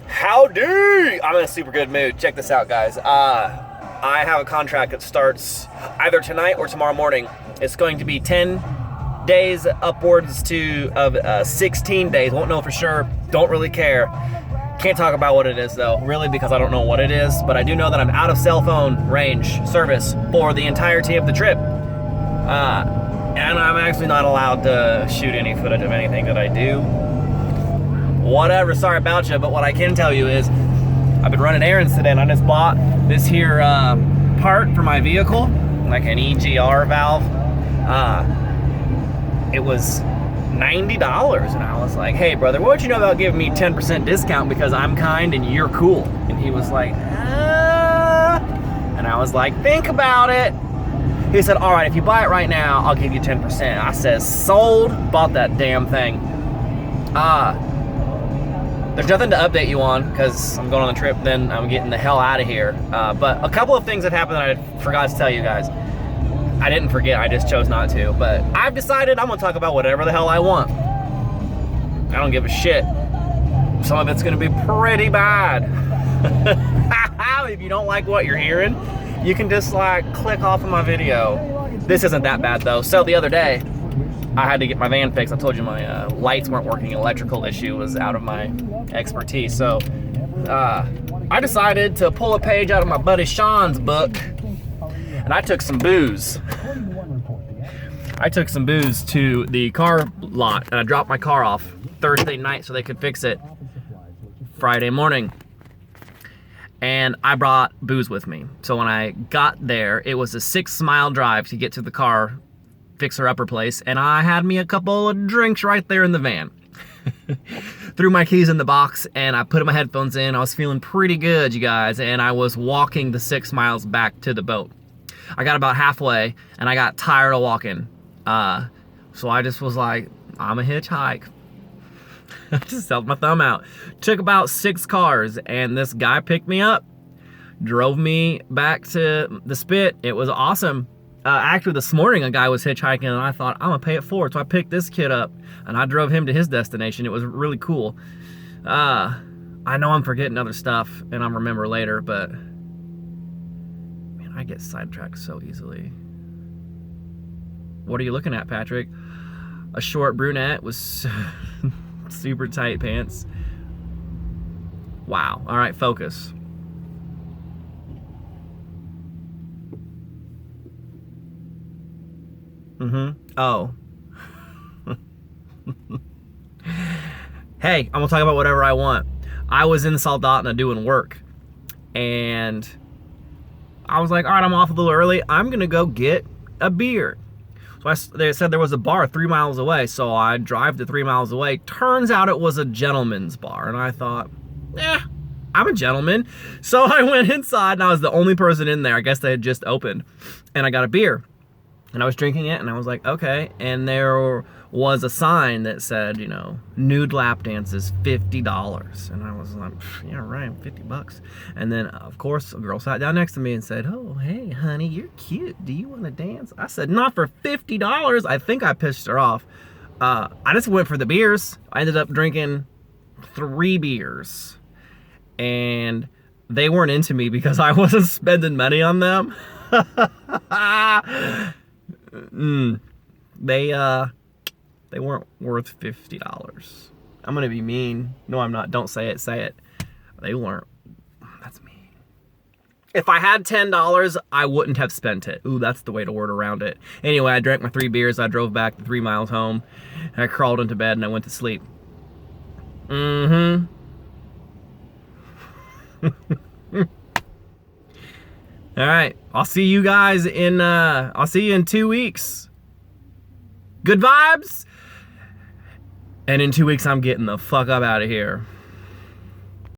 Howdy! I'm in a super good mood. Check this out, guys. I have a contract that starts either tonight or tomorrow morning. It's going to be 10 days upwards to 16 days. Won't know for sure. Don't really care. Can't talk about what it is though, really, because I don't know what it is. But I do know that I'm out of cell phone range service for the entirety of the trip. And I'm actually not allowed to shoot any footage of anything that I do. Whatever, sorry about you, but what I can tell you is I've been running errands today and I just bought this here part for my vehicle, like an EGR valve. It was $90 and I was like, hey brother, what would you know about giving me 10% discount because I'm kind and you're cool? And he was like, and I was like, think about it. He said, all right, if you buy it right now, I'll give you 10%. I said, sold, bought that damn thing. There's nothing to update you on because I'm going on the trip, then I'm getting the hell out of here. But a couple of things that happened that I forgot to tell you guys. I didn't forget, I just chose not to. But I've decided I'm gonna talk about whatever the hell I want. I don't give a shit. Some of it's gonna be pretty bad. If you don't like what you're hearing, you can just like click off of my video. This isn't that bad though. So the other day, I had to get my van fixed. I told you my lights weren't working. Electrical issue was out of my expertise. So I decided to pull a page out of my buddy Sean's book, and I took some booze. I took some booze to the car lot, and I dropped my car off Thursday night so they could fix it Friday morning. And I brought booze with me. So when I got there, it was a 6-mile drive to get to the car fixer-upper place, and I had me a couple of drinks right there in the van. Threw my keys in the box, and I put my headphones in. I was feeling pretty good, you guys, and I was walking the 6 miles back to the boat. I got about halfway, and I got tired of walking. So I just was like, I'm a hitchhike. I just held my thumb out. Took about 6 cars, and this guy picked me up, drove me back to the spit. It was awesome. Actually, this morning, a guy was hitchhiking, and I thought, I'm gonna pay it forward. So I picked this kid up, and I drove him to his destination. It was really cool. I know I'm forgetting other stuff, and I'll remember later, but man, I get sidetracked so easily. What are you looking at, Patrick? A short brunette with super tight pants. Wow. All right, focus. Oh. Hey, I'm gonna talk about whatever I want. I was in Soldotna doing work, and I was like, all right, I'm off a little early. I'm gonna go get a beer. So they said there was a bar 3 miles away, so I drive to 3 miles away. Turns out it was a gentleman's bar, and I thought, I'm a gentleman. So I went inside, and I was the only person in there. I guess they had just opened, and I got a beer. And I was drinking it, and I was like, okay. And there was a sign that said, you know, nude lap dances, $50. And I was like, yeah, right, $50. And then, of course, a girl sat down next to me and said, oh, hey, honey, you're cute. Do you want to dance? I said, not for $50. I think I pissed her off. I just went for the beers. I ended up drinking 3 beers. And they weren't into me because I wasn't spending money on them. They weren't worth $50. I'm gonna be mean. No, I'm not. Don't say it. Say it. They weren't. That's mean. If I had $10, I wouldn't have spent it. Ooh, that's the way to word around it. Anyway, I drank my 3 beers. I drove back the 3 miles home, and I crawled into bed and I went to sleep. All right, I'll see you guys I'll see you in 2 weeks. Good vibes. And in 2 weeks, I'm getting the fuck up out of here.